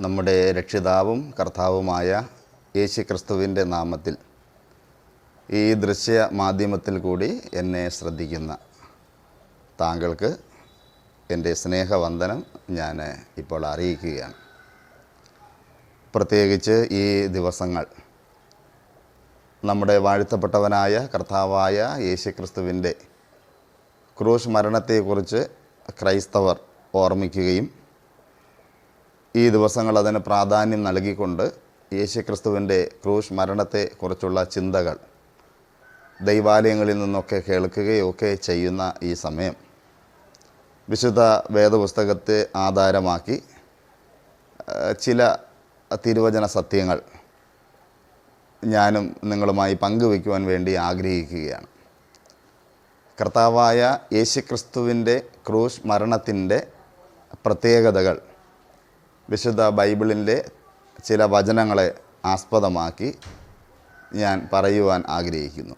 നമ്മുടെ രക്ഷിതാവും കർത്താവുമായ യേശുക്രിസ്തുവിൻ്റെ നാമത്തിൽ ഈ ദൃശ്യ മാധ്യമത്തിൽ കൂടി എന്നെ ശ്രദ്ധിക്കുന്ന താങ്കൾക്ക് എൻ്റെ സ്നേഹവന്ദനം ഞാൻ ഇപ്പോൾ അറിയിക്കുകയാണ്. പ്രത്യേകിച്ച് ഈ ദിവസങ്ങൾ നമ്മുടെ വാഴ്ത്തപ്പെട്ടവനായ കർത്താവായ യേശുക്രിസ്തുവിൻ്റെ ക്രൂശ് മരണത്തെക്കുറിച്ച് ക്രൈസ്തവർ ഓർമ്മിക്കുകയും ഈ ദിവസങ്ങൾ അതിന് പ്രാധാന്യം നൽകിക്കൊണ്ട് യേശുക്രിസ്തുവിൻ്റെ ക്രൂശ് മരണത്തെക്കുറിച്ചുള്ള ചിന്തകൾ ദൈവാലയങ്ങളിൽ നിന്നൊക്കെ കേൾക്കുകയൊക്കെ ചെയ്യുന്ന ഈ സമയം വിശുദ്ധ വേദപുസ്തകത്തെ ആധാരമാക്കി ചില തിരുവചന സത്യങ്ങൾ ഞാനും നിങ്ങളുമായി പങ്കുവയ്ക്കുവാൻ വേണ്ടി ആഗ്രഹിക്കുകയാണ്. കർത്താവായ യേശുക്രിസ്തുവിൻ്റെ ക്രൂശ് മരണത്തിൻ്റെ പ്രത്യേകതകൾ വിശുദ്ധ ബൈബിളിൻ്റെ ചില വചനങ്ങളെ ആസ്പദമാക്കി ഞാൻ പറയുവാൻ ആഗ്രഹിക്കുന്നു.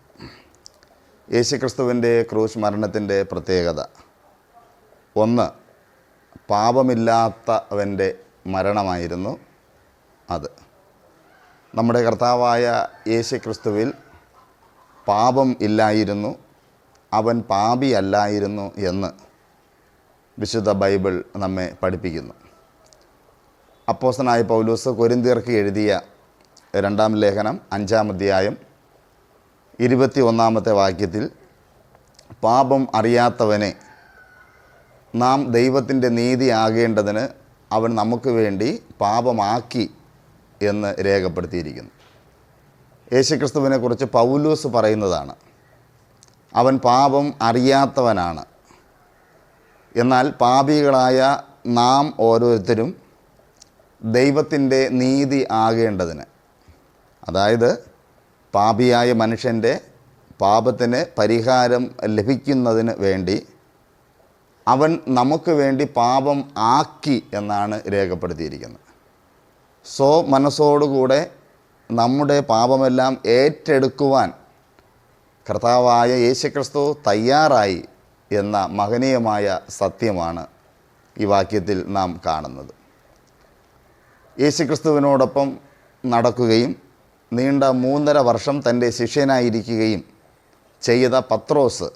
യേശുക്രിസ്തുവിൻ്റെ ക്രൂശ് മരണത്തിൻ്റെ പ്രത്യേകത, ഒന്ന്, പാപമില്ലാത്തവൻ്റെ മരണമായിരുന്നു അത്. നമ്മുടെ കർത്താവായ യേശുക്രിസ്തുവിൽ പാപം ഇല്ലായിരുന്നു, അവൻ പാപിയല്ലായിരുന്നു എന്ന് വിശുദ്ധ ബൈബിൾ നമ്മെ പഠിപ്പിക്കുന്നു. അപ്പോസ്തലനായ പൗലോസ് കൊരിന്ത്യർക്ക് എഴുതിയ 2-ാം ലേഖനം 5-ാം അധ്യായം 21-ാമത്തെ വാക്യത്തിൽ, പാപം അറിയാത്തവനെ നാം ദൈവത്തിൻ്റെ നീതി ആകേണ്ടതിന് അവൻ നമുക്ക് വേണ്ടി പാപമാക്കി എന്ന് രേഖപ്പെടുത്തിയിരിക്കുന്നു. യേശുക്രിസ്തുവിനെക്കുറിച്ച് പൗലോസ് പറയുന്നതാണ്, അവൻ പാപം അറിയാത്തവനാണ്. എന്നാൽ പാപികളായ നാം ഓരോരുത്തരും ദൈവത്തിൻ്റെ നീതി ആകേണ്ടതിന്, അതായത് പാപിയായ മനുഷ്യൻ്റെ പാപത്തിന് പരിഹാരം ലഭിക്കുന്നതിന് വേണ്ടി അവൻ നമുക്ക് വേണ്ടി പാപം ആക്കി എന്നാണ് രേഖപ്പെടുത്തിയിരിക്കുന്നത്. മനസ്സോടുകൂടെ നമ്മുടെ പാപമെല്ലാം ഏറ്റെടുക്കുവാൻ കർത്താവായ യേശുക്രിസ്തു തയ്യാറായി എന്ന മഹനീയമായ സത്യമാണ് ഈ വാക്യത്തിൽ നാം കാണുന്നത്. യേശുക്രിസ്തുവിനോടൊപ്പം നടക്കുകയും നീണ്ട 3.5 വർഷം തൻ്റെ ശിഷ്യനായിരിക്കുകയും ചെയ്ത പത്രോസ്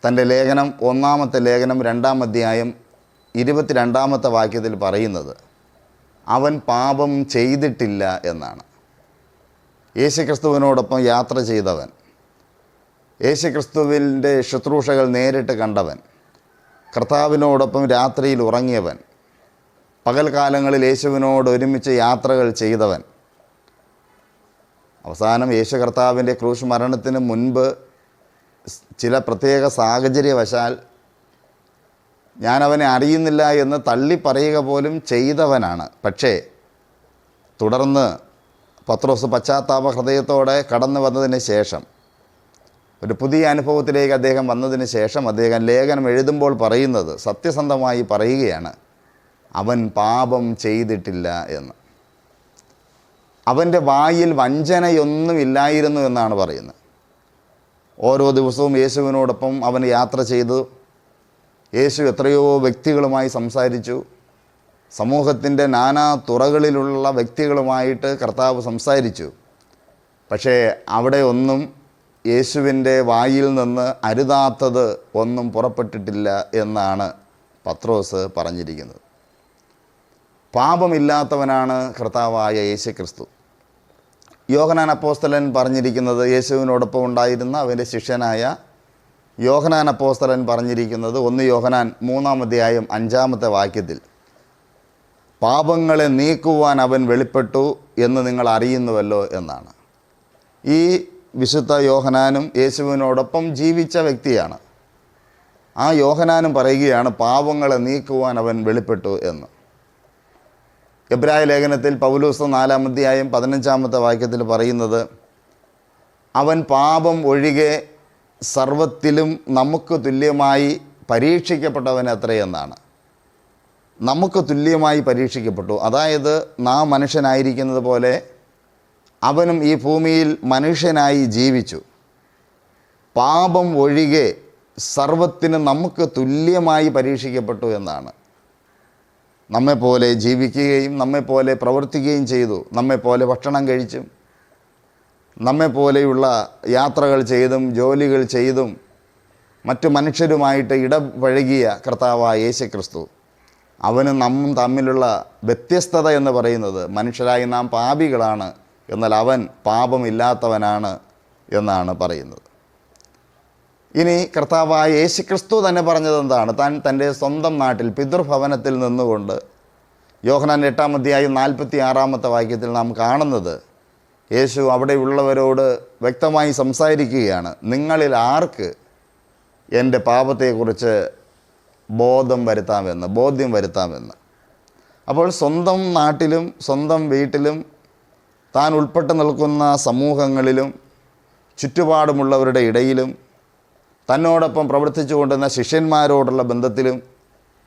തൻ്റെ ലേഖനം 1-ാമത്തെ ലേഖനം 2-ാം അധ്യായം 22-ാമത്തെ വാക്യത്തിൽ പറയുന്നത്, അവൻ പാപം ചെയ്തിട്ടില്ല എന്നാണ്. യേശുക്രിസ്തുവിനോടൊപ്പം യാത്ര ചെയ്തവൻ, യേശുക്രിസ്തുവിൻ്റെ ശുശ്രൂഷകൾ നേരിട്ട് കണ്ടവൻ, കർത്താവിനോടൊപ്പം രാത്രിയിൽ ഉറങ്ങിയവൻ, പകൽക്കാലങ്ങളിൽ യേശുവിനോട് ഒരുമിച്ച് യാത്രകൾ ചെയ്തവൻ, അവസാനം യേശു കർത്താവിൻ്റെ ക്രൂശ് മരണത്തിന് മുൻപ് ചില പ്രത്യേക സാഹചര്യവശാൽ ഞാൻ അവനെ അറിയുന്നില്ല എന്ന് തള്ളിപ്പറയുക പോലും ചെയ്തവനാണ്. പക്ഷേ തുടർന്ന് പത്രോസ് പശ്ചാത്താപ ഹൃദയത്തോടെ കടന്നു വന്നതിന് ശേഷം, ഒരു പുതിയ അനുഭവത്തിലേക്ക് അദ്ദേഹം വന്നതിന് ശേഷം അദ്ദേഹം ലേഖനം എഴുതുമ്പോൾ പറയുന്നത്, സത്യസന്ധമായി പറയുകയാണ്, അവൻ പാപം ചെയ്തിട്ടില്ല എന്ന്. അവൻ്റെ വായിൽ വഞ്ചനയൊന്നുമില്ലായിരുന്നു എന്നാണ് പറയുന്നത്. ഓരോ ദിവസവും യേശുവിനോടൊപ്പം അവൻ യാത്ര ചെയ്തു. യേശു എത്രയോ വ്യക്തികളുമായി സംസാരിച്ചു. സമൂഹത്തിൻ്റെ നാനാ തുറകളിലുള്ള വ്യക്തികളുമായിട്ട് കർത്താവ് സംസാരിച്ചു. പക്ഷേ അവിടെ ഒന്നും യേശുവിൻ്റെ വായിൽ നിന്ന് അരുതാത്തത് ഒന്നും പുറപ്പെട്ടിട്ടില്ല എന്നാണ് പത്രോസ് പറഞ്ഞിരിക്കുന്നത്. പാപമില്ലാത്തവനാണ് കർത്താവായ യേശുക്രിസ്തു. യോഹന്നാൻ അപ്പോസ്തലൻ പറഞ്ഞിരിക്കുന്നത്, യേശുവിനോടൊപ്പം ഉണ്ടായിരുന്ന അവൻ്റെ ശിഷ്യനായ യോഹന്നാൻ അപ്പോസ്തലൻ പറഞ്ഞിരിക്കുന്നത് 1 യോഹന്നാൻ 3-ാം അധ്യായം 5-ാമത്തെ വാക്യത്തിൽ, പാപങ്ങളെ നീക്കുവാൻ അവൻ വെളിപ്പെട്ടു എന്ന് നിങ്ങൾ അറിയുന്നുവല്ലോ എന്നാണ്. ഈ വിശുദ്ധ യോഹന്നാനും യേശുവിനോടൊപ്പം ജീവിച്ച വ്യക്തിയാണ്. ആ യോഹന്നാനും പറയുകയാണ്, പാപങ്ങളെ നീക്കുവാൻ അവൻ വെളിപ്പെട്ടു എന്ന്. എബ്രായ ലേഖനത്തിൽ പൗലോസ് 4-ാം അധ്യായം 15-ാമത്തെ വാക്യത്തിൽ പറയുന്നത്, അവൻ പാപം ഒഴികെ സർവത്തിലും നമുക്ക് തുല്യമായി പരീക്ഷിക്കപ്പെട്ടവൻ എത്രയെന്നാണ്. നമുക്ക് തുല്യമായി പരീക്ഷിക്കപ്പെട്ടു, അതായത് നാം മനുഷ്യനായിരിക്കുന്നത് പോലെ അവനും ഈ ഭൂമിയിൽ മനുഷ്യനായി ജീവിച്ചു. പാപം ഒഴികെ സർവത്തിന് നമുക്ക് തുല്യമായി പരീക്ഷിക്കപ്പെട്ടു എന്നാണ്. നമ്മെപ്പോലെ ജീവിക്കുകയും നമ്മെപ്പോലെ പ്രവർത്തിക്കുകയും ചെയ്തു. നമ്മെപ്പോലെ ഭക്ഷണം കഴിച്ചും നമ്മെപ്പോലെയുള്ള യാത്രകൾ ചെയ്തും ജോലികൾ ചെയ്തും മറ്റു മനുഷ്യരുമായിട്ട് ഇടപഴകിയ കർത്താവായ യേശുക്രിസ്തു, അവനും നമ്മും തമ്മിലുള്ള വ്യത്യസ്തത എന്ന് പറയുന്നത് മനുഷ്യരായി നാം പാപികളാണ്, എന്നാൽ അവൻ പാപമില്ലാത്തവനാണ് എന്നാണ് പറയുന്നത്. ഇനി കർത്താവായ യേശുക്രിസ്തു തന്നെ പറഞ്ഞത് എന്താണ്? താൻ തൻ്റെ സ്വന്തം നാട്ടിൽ പിതൃഭവനത്തിൽ നിന്നുകൊണ്ട് യോഹന്നാൻ 8-ാം അധ്യായം 46-ാമത്തെ വാക്യത്തിൽ നാം കാണുന്നത്, യേശു അവിടെയുള്ളവരോട് വ്യക്തമായി സംസാരിക്കുകയാണ്, നിങ്ങളിൽ ആർക്ക് എൻ്റെ പാപത്തെക്കുറിച്ച് ബോധ്യം വരുത്താമെന്ന്. അപ്പോൾ സ്വന്തം നാട്ടിലും സ്വന്തം വീട്ടിലും താൻ ഉൾപ്പെട്ട് നിൽക്കുന്ന സമൂഹങ്ങളിലും ചുറ്റുപാടുമുള്ളവരുടെ ഇടയിലും തന്നോടൊപ്പം പ്രവർത്തിച്ചു കൊണ്ടുവന്ന ശിഷ്യന്മാരോടുള്ള ബന്ധത്തിലും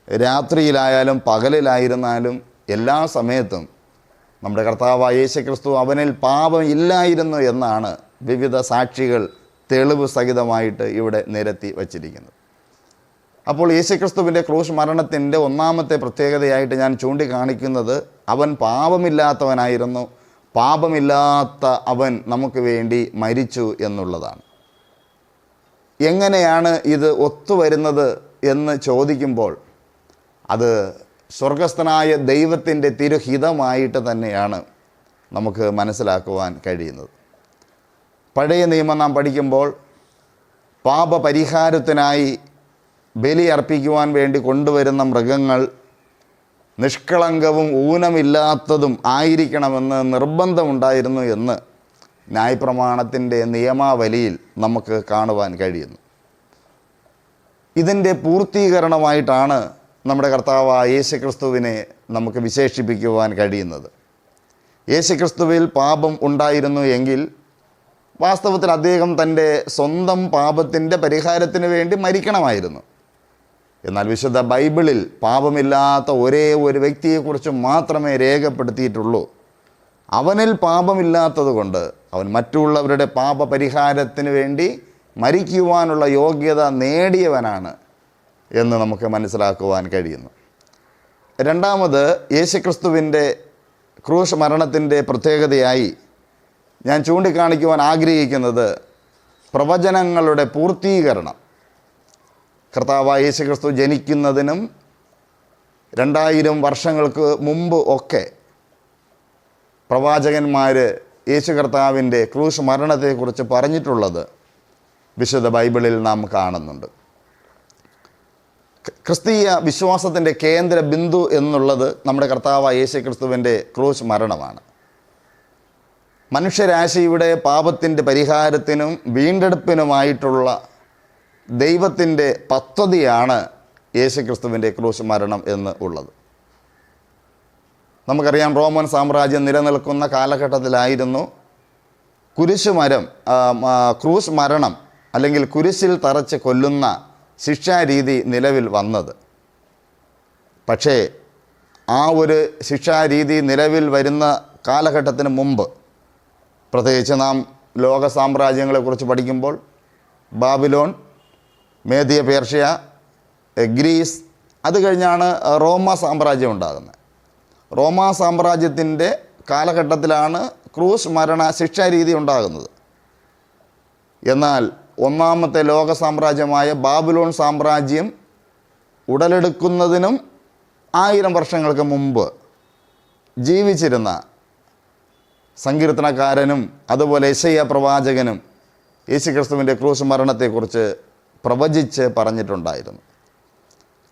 രാത്രിയിലായാലും പകലിലായിരുന്നാലും എല്ലാ സമയത്തും നമ്മുടെ കർത്താവായ യേശുക്രിസ്തു അവനിൽ പാപം ഇല്ലായിരുന്നു എന്നാണ് വിവിധ സാക്ഷികൾ തെളിവ് സഹിതമായിട്ട് ഇവിടെ നിരത്തി വച്ചിരിക്കുന്നത്. അപ്പോൾ യേശുക്രിസ്തുവിൻ്റെ ക്രൂശ് മരണത്തിൻ്റെ ഒന്നാമത്തെ പ്രത്യേകതയായിട്ട് ഞാൻ ചൂണ്ടിക്കാണിക്കുന്നത്, അവൻ പാപമില്ലാത്തവനായിരുന്നു, പാപമില്ലാത്ത അവൻ നമുക്ക് വേണ്ടി മരിച്ചു എന്നുള്ളതാണ്. എങ്ങനെയാണ് ഇത് ഒത്തുവരുന്നത് എന്ന് ചോദിക്കുമ്പോൾ അത് സ്വർഗസ്ഥനായ ദൈവത്തിൻ്റെ തിരുഹിതമായിട്ട് തന്നെയാണ് നമുക്ക് മനസ്സിലാക്കുവാൻ കഴിയുന്നത്. പഴയ നിയമം നാം പഠിക്കുമ്പോൾ പാപപരിഹാരത്തിനായി ബലി അർപ്പിക്കുവാൻ വേണ്ടി കൊണ്ടുവരുന്ന മൃഗങ്ങൾ നിഷ്കളങ്കവും ഊനമില്ലാത്തതും ആയിരിക്കണമെന്ന് നിർബന്ധമുണ്ടായിരുന്നു എന്ന് ന്യായപ്രമാണത്തിൻ്റെ നിയമാവലിയിൽ നമുക്ക് കാണുവാൻ കഴിയുന്നു. ഇതിൻ്റെ പൂർത്തീകരണമായിട്ടാണ് നമ്മുടെ കർത്താവായ യേശുക്രിസ്തുവിനെ നമുക്ക് വിശേഷിപ്പിക്കുവാൻ കഴിയുന്നത്. യേശുക്രിസ്തുവിൽ പാപം ഉണ്ടായിരുന്നു എങ്കിൽ വാസ്തവത്തിൽ അദ്ദേഹം തൻ്റെ സ്വന്തം പാപത്തിൻ്റെ പരിഹാരത്തിന് വേണ്ടി മരിക്കണമായിരുന്നു. എന്നാൽ വിശുദ്ധ ബൈബിളിൽ പാപമില്ലാത്ത ഒരേ ഒരു വ്യക്തിയെക്കുറിച്ച് മാത്രമേ രേഖപ്പെടുത്തിയിട്ടുള്ളൂ. അവനിൽ പാപമില്ലാത്തത് കൊണ്ട് അവൻ മറ്റുള്ളവരുടെ പാപപരിഹാരത്തിന് വേണ്ടി മരിക്കുവാനുള്ള യോഗ്യത നേടിയവനാണ് എന്ന് നമുക്ക് മനസ്സിലാക്കുവാൻ കഴിയുന്നു. രണ്ടാമത്, യേശുക്രിസ്തുവിൻ്റെ ക്രൂശ് മരണത്തിൻ്റെ പ്രത്യേകതയായി ഞാൻ ചൂണ്ടിക്കാണിക്കുവാൻ ആഗ്രഹിക്കുന്നത് പ്രവചനങ്ങളുടെ പൂർത്തീകരണം. കർത്താവായ യേശുക്രിസ്തു ജനിക്കുന്നതിനും 2000 വർഷങ്ങൾക്ക് മുമ്പ് ഒക്കെ പ്രവാചകന്മാർ യേശു കർത്താവിൻ്റെ ക്രൂശ് മരണത്തെക്കുറിച്ച് പറഞ്ഞിട്ടുള്ളത് വിശുദ്ധ ബൈബിളിൽ നാം കാണുന്നുണ്ട്. ക്രിസ്തീയ വിശ്വാസത്തിൻ്റെ കേന്ദ്ര ബിന്ദു എന്നുള്ളത് നമ്മുടെ കർത്താവായ യേശുക്രിസ്തുവിൻ്റെ ക്രൂശ് മരണമാണ്. മനുഷ്യരാശിയുടെ പാപത്തിൻ്റെ പരിഹാരത്തിനും വീണ്ടെടുപ്പിനുമായിട്ടുള്ള ദൈവത്തിൻ്റെ പദ്ധതിയാണ് യേശുക്രിസ്തുവിൻ്റെ ക്രൂശ് മരണം എന്ന് ഉള്ളത്. നമുക്കറിയാം, റോമൻ സാമ്രാജ്യം നിലനിൽക്കുന്ന കാലഘട്ടത്തിലായിരുന്നു ക്രൂശ് മരണം അല്ലെങ്കിൽ കുരിശിൽ തറച്ച് കൊല്ലുന്ന ശിക്ഷാരീതി നിലവിൽ വന്നത്. പക്ഷേ ആ ഒരു ശിക്ഷാരീതി നിലവിൽ വരുന്ന കാലഘട്ടത്തിന് മുമ്പ്, പ്രത്യേകിച്ച് നാം ലോക സാമ്രാജ്യങ്ങളെക്കുറിച്ച് പഠിക്കുമ്പോൾ ബാബിലോൺ, മേദ്യ പേർഷ്യ, ഗ്രീസ്, അത് കഴിഞ്ഞാണ് റോമ സാമ്രാജ്യം ഉണ്ടാകുന്നത്. റോമ സാമ്രാജ്യത്തിൻ്റെ കാലഘട്ടത്തിലാണ് ക്രൂശ് മരണ ശിക്ഷാരീതി ഉണ്ടാകുന്നത്. എന്നാൽ ഒന്നാമത്തെ ലോക സാമ്രാജ്യമായ ബാബിലോൺ സാമ്രാജ്യം ഉടലെടുക്കുന്നതിനും 1000 വർഷങ്ങൾക്ക് മുമ്പ് ജീവിച്ചിരുന്ന സങ്കീർത്തനക്കാരനും അതുപോലെ യെശയ്യാ പ്രവാചകനും യേശുക്രിസ്തുവിൻ്റെ ക്രൂശ് മരണത്തെക്കുറിച്ച് പ്രവചിച്ച് പറഞ്ഞിട്ടുണ്ടായിരുന്നു.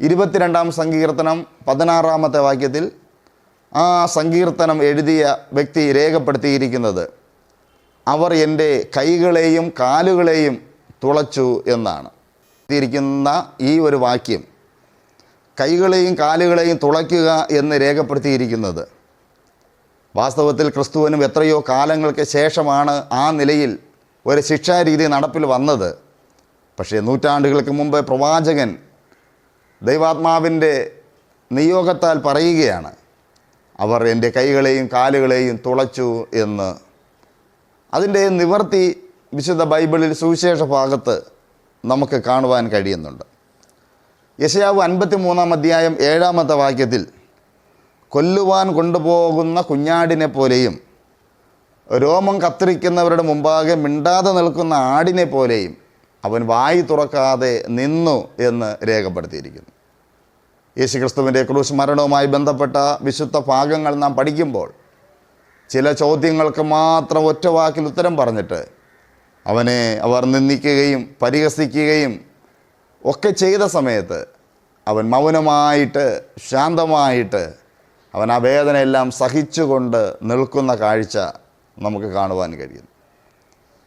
22-ാം സങ്കീർത്തനം 16-ാമത്തെ വാക്യത്തിൽ ആ സങ്കീർത്തനം എഴുതിയ വ്യക്തി രേഖപ്പെടുത്തിയിരിക്കുന്നത്, അവർ എൻ്റെ കൈകളെയും കാലുകളെയും തുളച്ചു എന്നാണ്. ിരിക്കുന്ന ഈ ഒരു വാക്യം, കൈകളെയും കാലുകളെയും തുളയ്ക്കുക എന്ന് രേഖപ്പെടുത്തിയിരിക്കുന്നത്, വാസ്തവത്തിൽ ക്രിസ്തുവിനും എത്രയോ കാലങ്ങൾക്ക് ശേഷമാണ് ആ നിലയിൽ ഒരു ശിക്ഷാരീതി നടപ്പിൽ വന്നത്. പക്ഷേ നൂറ്റാണ്ടുകൾക്ക് മുമ്പ് പ്രവാചകൻ ദൈവാത്മാവിൻ്റെ നിയോഗത്താൽ പറയുകയാണ്, അവർ എൻ്റെ കൈകളെയും കാലുകളെയും തുളച്ചു എന്ന്. അതിൻ്റെ നിവർത്തി വിശുദ്ധ ബൈബിളിൽ സുവിശേഷ ഭാഗത്ത് നമുക്ക് കാണുവാൻ കഴിയുന്നുണ്ട്. യെശയ്യാവ് 53-ാം അധ്യായം 7-ാമത്തെ വാക്യത്തിൽ കൊല്ലുവാൻ കൊണ്ടുപോകുന്ന കുഞ്ഞാടിനെ പോലെയും രോമം കത്തിരിക്കുന്നവരുടെ മുമ്പാകെ മിണ്ടാതെ നിൽക്കുന്ന ആടിനെ പോലെയും അവൻ വായി തുറക്കാതെ നിന്നു എന്ന് രേഖപ്പെടുത്തിയിരിക്കുന്നു. യേശുക്രിസ്തുവിൻ്റെ ക്രൂശ് മരണവുമായി ബന്ധപ്പെട്ട വിശുദ്ധ ഭാഗങ്ങൾ നാം പഠിക്കുമ്പോൾ ചില ചോദ്യങ്ങൾക്ക് മാത്രം ഒറ്റ വാക്കിൽ ഉത്തരം പറഞ്ഞിട്ട് അവനെ അവർ നിന്ദിക്കുകയും പരിഹസിക്കുകയും ഒക്കെ ചെയ്ത സമയത്ത് അവൻ മൗനമായിട്ട് ശാന്തമായിട്ട് അവൻ ആ വേദനയെല്ലാം സഹിച്ചുകൊണ്ട് നിൽക്കുന്ന കാഴ്ച നമുക്ക് കാണുവാൻ കഴിയുന്നു.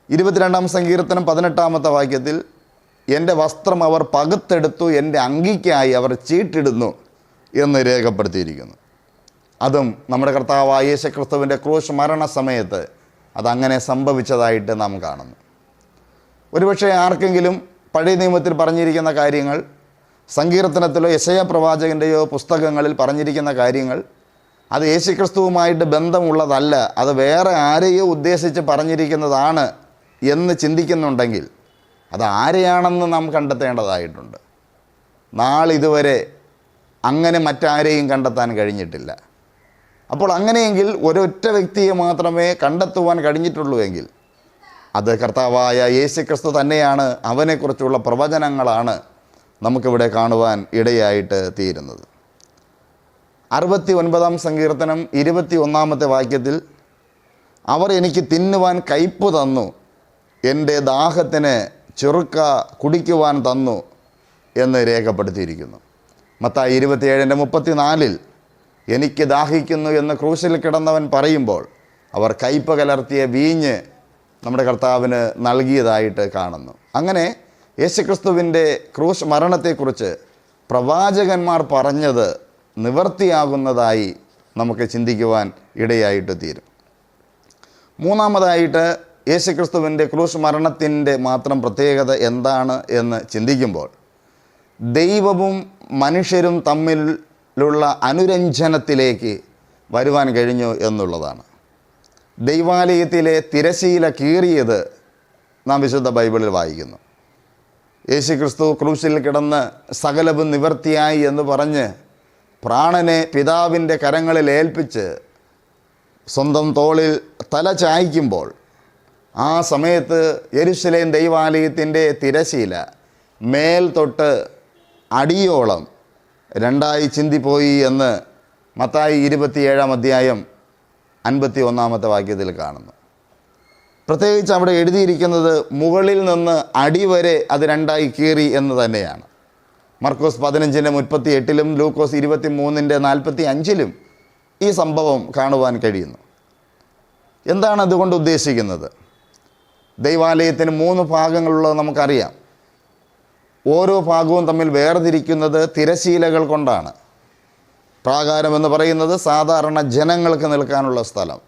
22-ാം സങ്കീർത്തനം 18-ാമത്തെ വാക്യത്തിൽ എൻ്റെ വസ്ത്രം അവർ പകുത്തെടുത്തു, എൻ്റെ അങ്കിക്കായി അവർ ചീട്ടിടുന്നു എന്ന് രേഖപ്പെടുത്തിയിരിക്കുന്നു. അതും നമ്മുടെ കർത്താവായ യേശുക്രിസ്തുവിൻ്റെ ക്രൂശ് മരണസമയത്ത് അതങ്ങനെ സംഭവിച്ചതായിട്ട് നാം കാണുന്നു. ഒരുപക്ഷെ ആർക്കെങ്കിലും പഴയ നിയമത്തിൽ പറഞ്ഞിരിക്കുന്ന കാര്യങ്ങൾ, സങ്കീർത്തനത്തിലോ യെശയ്യാ പ്രവാചകൻ്റെയോ പുസ്തകങ്ങളിൽ പറഞ്ഞിരിക്കുന്ന കാര്യങ്ങൾ അത് യേശുക്രിസ്തുവുമായിട്ട് ബന്ധമുള്ളതല്ല, അത് വേറെ ആരെയോ ഉദ്ദേശിച്ച് പറഞ്ഞിരിക്കുന്നതാണ് എന്ന് ചിന്തിക്കുന്നുണ്ടെങ്കിൽ അത് ആരെയാണെന്ന് നാം കണ്ടെത്തേണ്ടതായിട്ടുണ്ട്. നാളിതുവരെ അങ്ങനെ മറ്റാരെയും കണ്ടെത്താൻ കഴിഞ്ഞിട്ടില്ല. അപ്പോൾ അങ്ങനെയെങ്കിൽ ഒരൊറ്റ വ്യക്തിയെ മാത്രമേ കണ്ടെത്തുവാൻ കഴിഞ്ഞിട്ടുള്ളൂവെങ്കിൽ അത് കർത്താവായ യേശുക്രിസ്തു തന്നെയാണ്. അവനെക്കുറിച്ചുള്ള പ്രവചനങ്ങളാണ് നമുക്കിവിടെ കാണുവാൻ ഇടയായിട്ട് തീരുന്നത്. 69-ാം സങ്കീർത്തനം 21-ാമത്തെ വാക്യത്തിൽ അവർ എനിക്ക് തിന്നുവാൻ കയ്പ് തന്നു, എൻ്റെ ദാഹത്തിന് ചെറുക്ക കുടിക്കുവാൻ തന്നു എന്ന് രേഖപ്പെടുത്തിയിരിക്കുന്നു. മത്തായി 27:34 എനിക്ക് ദാഹിക്കുന്നു എന്ന് ക്രൂശിൽ കിടന്നവൻ പറയുമ്പോൾ അവർ കയ്പ് കലർത്തിയ വീഞ്ഞ് നമ്മുടെ കർത്താവിന് നൽകിയതായിട്ട് കാണുന്നു. അങ്ങനെ യേശുക്രിസ്തുവിൻ്റെ ക്രൂശ് മരണത്തെക്കുറിച്ച് പ്രവാചകന്മാർ പറഞ്ഞത് നിവർത്തിയാകുന്നതായി നമുക്ക് ചിന്തിക്കുവാൻ ഇടയായിട്ട് തീരും. മൂന്നാമതായിട്ട് യേശുക്രിസ്തുവിൻ്റെ ക്രൂശ് മരണത്തിൻ്റെ മാത്രം പ്രത്യേകത എന്താണ് എന്ന് ചിന്തിക്കുമ്പോൾ ദൈവവും മനുഷ്യരും തമ്മിലുള്ള അനുരഞ്ജനത്തിലേക്ക് വരുവാൻ കഴിഞ്ഞു എന്നുള്ളതാണ്. ദൈവാലയത്തിലെ തിരശീല കീറിയത് നാം വിശുദ്ധ ബൈബിളിൽ വായിക്കുന്നു. യേശുക്രിസ്തു ക്രൂശിൽ കിടന്ന് സകലവും നിവർത്തിയായി എന്ന് പറഞ്ഞ് പ്രാണനെ പിതാവിൻ്റെ കരങ്ങളിൽ ഏൽപ്പിച്ച് സ്വന്തം തോളിൽ തല ചായ്ക്കുമ്പോൾ ആ സമയത്ത് യെരുശലേം ദൈവാലയത്തിൻ്റെ തിരശീല മേൽ തൊട്ട് അടിയോളം രണ്ടായി ചിന്തിപ്പോയി എന്ന് മത്തായി 27-ാം അധ്യായം 51-ാമത്തെ വാക്യത്തിൽ കാണുന്നു. പ്രത്യേകിച്ച് അവിടെ എഴുതിയിരിക്കുന്നത് മുകളിൽ നിന്ന് അടിവരെ അത് രണ്ടായി കീറി എന്ന് തന്നെയാണ്. മർക്കോസ് 15:38-ലും ലൂക്കോസ് 23:45-ലും ഈ സംഭവം കാണുവാൻ കഴിയുന്നു. എന്താണ് അതുകൊണ്ട് ഉദ്ദേശിക്കുന്നത്? ദൈവാലയത്തിന് 3 ഭാഗങ്ങളുള്ളത് നമുക്കറിയാം. ഓരോ ഭാഗവും തമ്മിൽ വേർതിരിക്കുന്നത് തിരശീലകൾ കൊണ്ടാണ്. പ്രാകാരമെന്ന് പറയുന്നത് സാധാരണ ജനങ്ങൾക്ക് നിൽക്കാനുള്ള സ്ഥലം.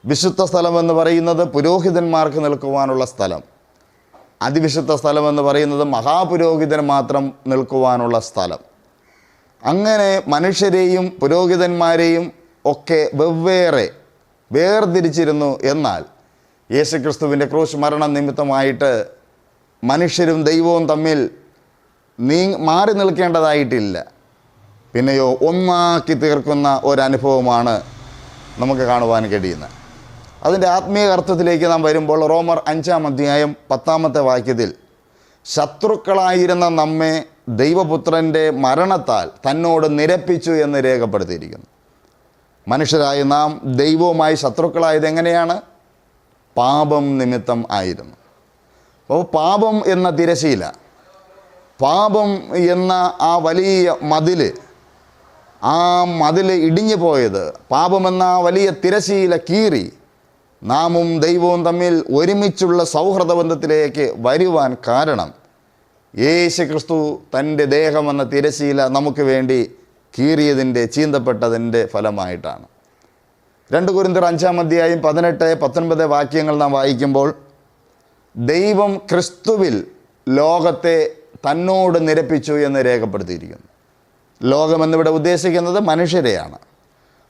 വിശുദ്ധ സ്ഥലമെന്ന് പറയുന്നത് പുരോഹിതന്മാർക്ക് നിൽക്കുവാനുള്ള സ്ഥലം. അതിവിശുദ്ധ സ്ഥലമെന്ന് പറയുന്നത് മഹാപുരോഹിതന് മാത്രം നിൽക്കുവാനുള്ള സ്ഥലം. അങ്ങനെ മനുഷ്യരെയും പുരോഹിതന്മാരെയും ഒക്കെ വെവ്വേറെ വേർതിരിച്ചിരുന്നു. എന്നാൽ യേശുക്രിസ്തുവിൻ്റെ ക്രൂശ് മരണം നിമിത്തമായിട്ട് മനുഷ്യരും ദൈവവും തമ്മിൽ മാറി നിൽക്കേണ്ടതായിട്ടില്ല. പിന്നെയോ ഒന്നാക്കി തീർക്കുന്ന ഒരനുഭവമാണ് നമുക്ക് കാണുവാൻ കഴിയുന്നത്. അതിൻ്റെ ആത്മീയ അർത്ഥത്തിലേക്ക് നാം വരുമ്പോൾ റോമർ 5-ാം അധ്യായം 10-ാമത്തെ വാക്യത്തിൽ ശത്രുക്കളായിരുന്ന നമ്മെ ദൈവപുത്രൻ്റെ മരണത്താൽ തന്നോട് നിരപ്പിച്ചു എന്ന് രേഖപ്പെടുത്തിയിരിക്കുന്നു. മനുഷ്യരായ നാം ദൈവവുമായി ശത്രുക്കളായത് എങ്ങനെയാണ്? പാപം നിമിത്തം ആയിരുന്നു. അപ്പോൾ പാപം എന്ന തിരശീല, പാപം എന്ന ആ വലിയ മതിൽ ഇടിഞ്ഞു പോയത്, പാപമെന്ന ആ വലിയ തിരശീല കീറി നാമും ദൈവവും തമ്മിൽ ഒരുമിച്ചുള്ള സൗഹൃദ ബന്ധത്തിലേക്ക് വരുവാൻ കാരണം യേശുക്രിസ്തു തൻ്റെ ദേഹമെന്ന തിരശീല നമുക്ക് വേണ്ടി കീറിയതിൻ്റെ ചീന്തപ്പെട്ടതിൻ്റെ ഫലമായിട്ടാണ്. 2 കൊരിന്ത്യർ 5-ാം അധ്യായം 18-19 വാക്യങ്ങൾ നാം വായിക്കുമ്പോൾ ദൈവം ക്രിസ്തുവിൽ ലോകത്തെ തന്നോട് നിരപ്പിച്ചു എന്ന് രേഖപ്പെടുത്തിയിരിക്കുന്നു. ലോകമെന്നിവിടെ ഉദ്ദേശിക്കുന്നത് മനുഷ്യരെയാണ്.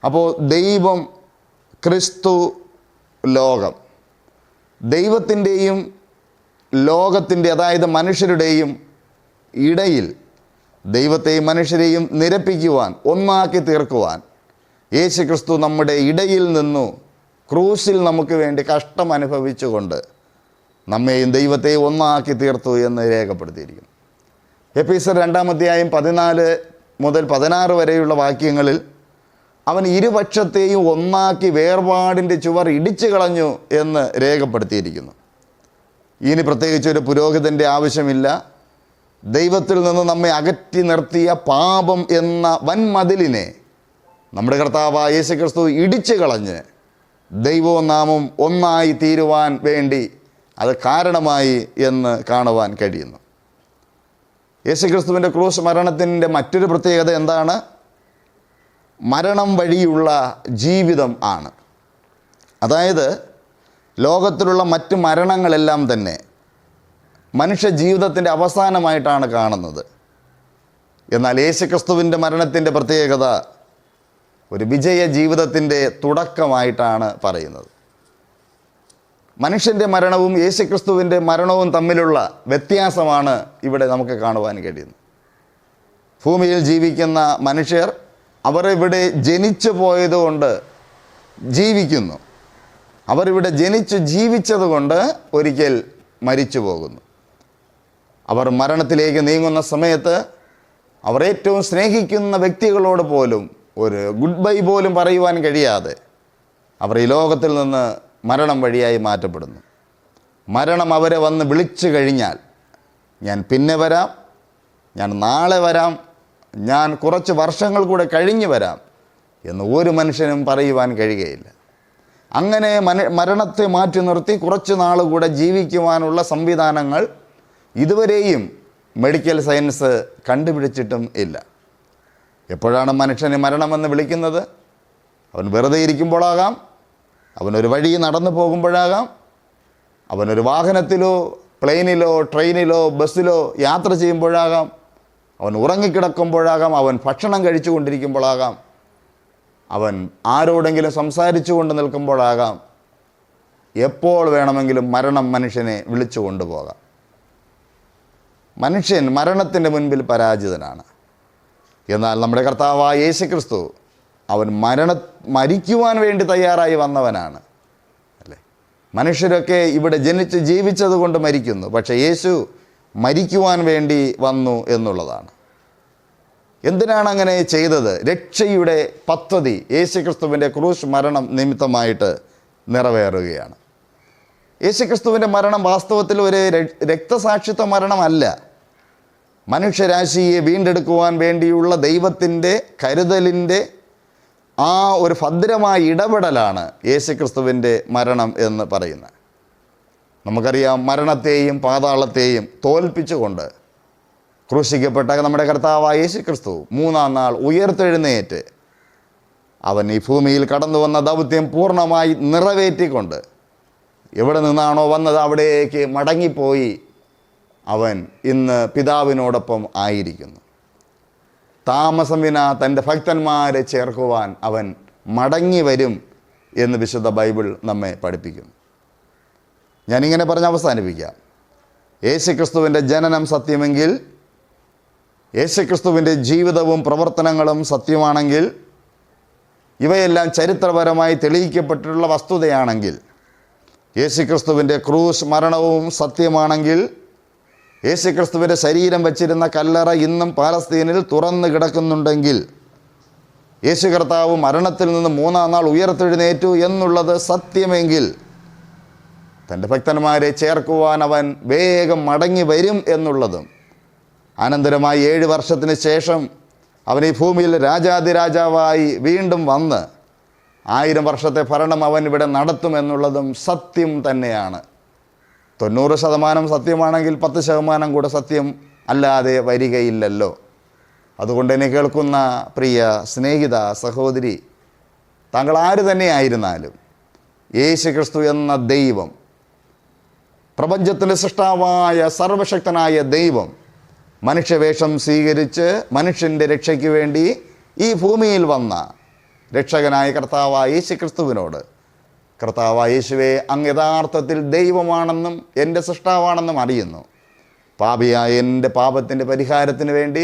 അപ്പോൾ ദൈവം, ക്രിസ്തു, ലോകം, ദൈവത്തിൻ്റെയും ലോകത്തിൻ്റെ, അതായത് മനുഷ്യരുടെയും ഇടയിൽ ദൈവത്തെയും മനുഷ്യരെയും നിരപ്പിക്കുവാൻ, ഒന്നാക്കി തീർക്കുവാൻ യേശു ക്രിസ്തു നമ്മുടെ ഇടയിൽ നിന്നു ക്രൂശിൽ നമുക്ക് വേണ്ടി കഷ്ടം അനുഭവിച്ചുകൊണ്ട് നമ്മെയും ദൈവത്തെയും ഒന്നാക്കി തീർത്തു എന്ന് രേഖപ്പെടുത്തിയിരിക്കുന്നു. എഫേസ്യർ 2-ാം അധ്യായം 14 മുതൽ 16 വരെയുള്ള വാക്യങ്ങളിൽ അവൻ ഇരുപക്ഷത്തെയും ഒന്നാക്കി വേർപാടിൻ്റെ ചുവർ ഇടിച്ചു കളഞ്ഞു എന്ന് രേഖപ്പെടുത്തിയിരിക്കുന്നു. ഇനി പ്രത്യേകിച്ച് ഒരു പുരോഹിതൻ്റെ ആവശ്യമില്ല. ദൈവത്തിൽ നിന്ന് നമ്മെ അകറ്റി നിർത്തിയ പാപം എന്ന വൻമതിലിനെ നമ്മുടെ കർത്താവായ യേശു ക്രിസ്തു ഇടിച്ചു കളഞ്ഞ് ദൈവവും നാമും ഒന്നായി തീരുവാൻ വേണ്ടി അത് കാരണമായി എന്ന് കാണുവാൻ കഴിയുന്നു. യേശു ക്രിസ്തുവിൻ്റെ ക്രൂശ് മരണത്തിൻ്റെ മറ്റൊരു പ്രത്യേകത എന്താണ്? മരണം വഴിയുള്ള ജീവിതം ആണ്. അതായത് ലോകത്തിലുള്ള മറ്റ് മരണങ്ങളെല്ലാം തന്നെ മനുഷ്യ ജീവിതത്തിൻ്റെ അവസാനമായിട്ടാണ് കാണുന്നത്. എന്നാൽ യേശു ക്രിസ്തുവിൻ്റെ മരണത്തിൻ്റെ പ്രത്യേകത ഒരു വിജയ ജീവിതത്തിൻ്റെ തുടക്കമായിട്ടാണ് പറയുന്നത്. മനുഷ്യൻ്റെ മരണവും യേശു ക്രിസ്തുവിൻ്റെ മരണവും തമ്മിലുള്ള വ്യത്യാസമാണ് ഇവിടെ നമുക്ക് കാണുവാൻ കഴിയുന്നത്. ഭൂമിയിൽ ജീവിക്കുന്ന മനുഷ്യർ അവരിവിടെ ജനിച്ചു പോയതുകൊണ്ട് ജീവിക്കുന്നു. അവരിവിടെ ജനിച്ചു ജീവിച്ചതുകൊണ്ട് ഒരിക്കൽ മരിച്ചു പോകുന്നു. അവർ മരണത്തിലേക്ക് നീങ്ങുന്ന സമയത്ത് അവർ ഏറ്റവും സ്നേഹിക്കുന്ന വ്യക്തികളോട് പോലും ഒരു ഗുഡ് ബൈ പോലും പറയുവാൻ കഴിയാതെ അവർ ഈ ലോകത്തിൽ നിന്ന് മരണം വഴിയായി മാറ്റപ്പെടുന്നു. മരണം അവരെ വന്ന് വിളിച്ചു കഴിഞ്ഞാൽ ഞാൻ പിന്നെ വരാം, ഞാൻ നാളെ വരാം, ഞാൻ കുറച്ച് വർഷങ്ങൾ കൂടെ കഴിഞ്ഞ് വരാം എന്ന് ഒരു മനുഷ്യനും പറയുവാൻ കഴിയുകയില്ല. അങ്ങനെ മരണത്തെ മാറ്റി നിർത്തി കുറച്ച് നാൾ കൂടെ ജീവിക്കുവാനുള്ള സംവിധാനങ്ങൾ ഇതുവരെയും മെഡിക്കൽ സയൻസ് കണ്ടുപിടിച്ചിട്ടും ഇല്ല. എപ്പോഴാണ് മനുഷ്യനെ മരണമെന്ന് വിളിക്കുന്നത്? അവൻ വെറുതെ ഇരിക്കുമ്പോഴാകാം, അവനൊരു വഴി നടന്നു പോകുമ്പോഴാകാം, അവനൊരു വാഹനത്തിലോ പ്ലെയിനിലോ ട്രെയിനിലോ ബസ്സിലോ യാത്ര ചെയ്യുമ്പോഴാകാം, അവൻ ഉറങ്ങിക്കിടക്കുമ്പോഴാകാം, അവൻ ഭക്ഷണം കഴിച്ചു കൊണ്ടിരിക്കുമ്പോഴാകാം, അവൻ ആരോടെങ്കിലും സംസാരിച്ചു കൊണ്ട് നിൽക്കുമ്പോഴാകാം. എപ്പോൾ വേണമെങ്കിലും മരണം മനുഷ്യനെ വിളിച്ചു കൊണ്ടുപോകാം. മനുഷ്യൻ മരണത്തിൻ്റെ മുൻപിൽ പരാജിതനാണ്. എന്നാൽ നമ്മുടെ കർത്താവായ യേശു ക്രിസ്തു അവൻ മരിക്കുവാൻ വേണ്ടി തയ്യാറായി വന്നവനാണ്, അല്ലേ? മനുഷ്യരൊക്കെ ഇവിടെ ജനിച്ച് ജീവിച്ചത് കൊണ്ട് മരിക്കുന്നു, പക്ഷേ യേശു മരിക്കുവാൻ വേണ്ടി വന്നു എന്നുള്ളതാണ്. എന്തിനാണ് അങ്ങനെ ചെയ്തത്? രക്ഷയുടെ പദ്ധതി യേശു ക്രിസ്തുവിൻ്റെ ക്രൂശ് മരണം നിമിത്തമായിട്ട് നിറവേറുകയാണ്. യേശു ക്രിസ്തുവിൻ്റെ മരണം വാസ്തവത്തിൽ ഒരു രക്തസാക്ഷിത്വ മരണമല്ല. മനുഷ്യരാശിയെ വീണ്ടെടുക്കുവാൻ വേണ്ടിയുള്ള ദൈവത്തിൻ്റെ കരുതലിൻ്റെ ആ ഒരു ഭദ്രമായ ഇടപെടലാണ് യേശു ക്രിസ്തുവിൻ്റെ മരണം എന്ന് പറയുന്നത്. നമുക്കറിയാം, മരണത്തെയും പാതാളത്തെയും തോൽപ്പിച്ചുകൊണ്ട് ക്രൂശിക്കപ്പെട്ട നമ്മുടെ കർത്താവായ യേശു ക്രിസ്തു 3-ാം നാൾ ഉയർത്തെഴുന്നേറ്റ് അവൻ ഈ ഭൂമിയിൽ കടന്നു വന്ന ദൗത്യം പൂർണ്ണമായി നിറവേറ്റിക്കൊണ്ട് എവിടെ നിന്നാണോ വന്നത് അവിടേക്ക് മടങ്ങിപ്പോയി അവൻ ഇന്ന് പിതാവിനോടൊപ്പം ആയിരിക്കുന്നു. താമസം വിന തൻ്റെ ഭക്തന്മാരെ ചേർക്കുവാൻ അവൻ മടങ്ങി വരും എന്ന് വിശുദ്ധ ബൈബിൾ നമ്മെ പഠിപ്പിക്കുന്നു. ഞാനിങ്ങനെ പറഞ്ഞ് അവസാനിപ്പിക്കാം. യേശു ക്രിസ്തുവിൻ്റെ ജനനം സത്യമെങ്കിൽ, യേശു ക്രിസ്തുവിൻ്റെ ജീവിതവും പ്രവർത്തനങ്ങളും സത്യമാണെങ്കിൽ, ഇവയെല്ലാം ചരിത്രപരമായി തെളിയിക്കപ്പെട്ടിട്ടുള്ള വസ്തുതയാണെങ്കിൽ, യേശു ക്രിസ്തുവിൻ്റെ ക്രൂശ് മരണവും സത്യമാണെങ്കിൽ, യേശു ക്രിസ്തുവിൻ്റെ ശരീരം വച്ചിരുന്ന കല്ലറ ഇന്നും പാലസ്തീനിൽ തുറന്നു കിടക്കുന്നുണ്ടെങ്കിൽ, യേശു കർത്താവ് മരണത്തിൽ നിന്ന് 3-ാം നാൾ ഉയർത്തെഴുന്നേറ്റു എന്നുള്ളത് സത്യമെങ്കിൽ, തൻ്റെ ഭക്തന്മാരെ ചേർക്കുവാൻ അവൻ വേഗം മടങ്ങി വരും എന്നുള്ളതും, അനന്തരമായി 7 വർഷത്തിന് ശേഷം അവൻ ഈ ഭൂമിയിൽ രാജാതിരാജാവായി വീണ്ടും വന്ന് 1000 വർഷത്തെ ഭരണം അവൻ ഇവിടെ നടത്തുമെന്നുള്ളതും സത്യം തന്നെയാണ്. 90% സത്യമാണെങ്കിൽ 10% കൂടെ സത്യം അല്ലാതെ വരികയില്ലല്ലോ. അതുകൊണ്ട് എന്നെ കേൾക്കുന്ന പ്രിയ സ്നേഹിത സഹോദരി, താങ്കൾ ആര് തന്നെയായിരുന്നാലും യേശു ക്രിസ്തു എന്ന ദൈവം, പ്രപഞ്ചത്തിൻ്റെ സൃഷ്ടാവായ സർവശക്തനായ ദൈവം, മനുഷ്യവേഷം സ്വീകരിച്ച് മനുഷ്യൻ്റെ രക്ഷയ്ക്ക് വേണ്ടി ഈ ഭൂമിയിൽ വന്ന രക്ഷകനായ കർത്താവായ യേശു ക്രിസ്തുവിനോട്, കർത്താവായ യേശുവേ, അങ്ങ് യഥാർത്ഥത്തിൽ ദൈവമാണെന്നും എൻ്റെ സൃഷ്ടാവാണെന്നും അറിയുന്നു. പാപിയായ എൻ്റെ പാപത്തിൻ്റെ പരിഹാരത്തിന് വേണ്ടി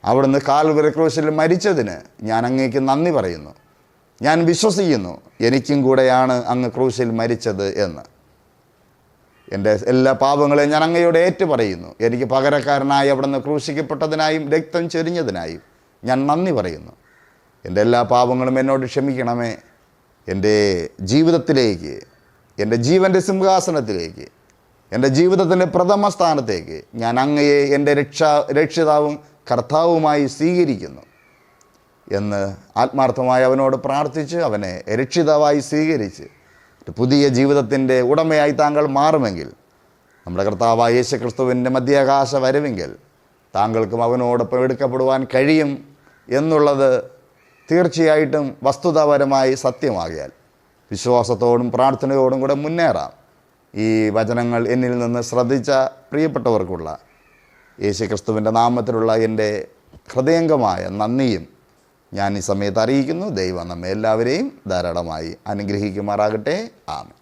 അവിടുന്ന് കാൽവരി ക്രൂശിൽ മരിച്ചതിന് ഞാൻ അങ്ങേക്ക് നന്ദി പറയുന്നു. ഞാൻ വിശ്വസിക്കുന്നു എനിക്കും കൂടെയാണ് അങ്ങ് ക്രൂശിൽ മരിച്ചത് എന്ന്. എൻ്റെ എല്ലാ പാപങ്ങളെയും ഞാൻ അങ്ങയോട് ഏറ്റു പറയുന്നു. എനിക്ക് പകരക്കാരനായി അവിടുന്ന് ക്രൂശിക്കപ്പെട്ടതിനായും രക്തം ചൊരിഞ്ഞതിനായും ഞാൻ നന്ദി പറയുന്നു. എൻ്റെ എല്ലാ പാപങ്ങളും എന്നോട് ക്ഷമിക്കണമേ. എൻ്റെ ജീവിതത്തിലേക്ക്, എൻ്റെ ജീവൻ്റെ സിംഹാസനത്തിലേക്ക്, എൻ്റെ ജീവിതത്തിൻ്റെ പ്രഥമ സ്ഥാനത്തേക്ക് ഞാൻ അങ്ങയെ എൻ്റെ രക്ഷിതാവും കർത്താവുമായി സ്വീകരിക്കുന്നു എന്ന് ആത്മാർത്ഥമായി അവനോട് പ്രാർത്ഥിച്ച് അവനെ രക്ഷിതാവായി സ്വീകരിച്ച് പുതിയ ജീവിതത്തിൻ്റെ ഉടമയായി താങ്കൾ മാറുമെങ്കിൽ, നമ്മുടെ കർത്താവായ യേശുക്രിസ്തുവിൻ്റെ മധ്യാകാശ വരവെങ്കിൽ താങ്കൾക്കും അവനോടൊപ്പം എടുക്കപ്പെടുവാൻ കഴിയും എന്നുള്ളത് തീർച്ചയായിട്ടും വസ്തുതാപരമായി സത്യമാകിയാൽ വിശ്വാസത്തോടും പ്രാർത്ഥനയോടും കൂടെ മുന്നേറാം. ഈ വചനങ്ങൾ എന്നിൽ നിന്ന് ശ്രദ്ധിച്ച പ്രിയപ്പെട്ടവർക്കുള്ള യേശുക്രിസ്തുവിൻ്റെ നാമത്തിലുള്ള എൻ്റെ ഹൃദയംഗമായ നന്ദിയും ഞാൻ ഈ സമയത്ത് അറിയിക്കുന്നു. ദൈവം നമ്മെ എല്ലാവരെയും ധാരാളമായി അനുഗ്രഹിക്കുമാറാകട്ടെ. ആമേൻ.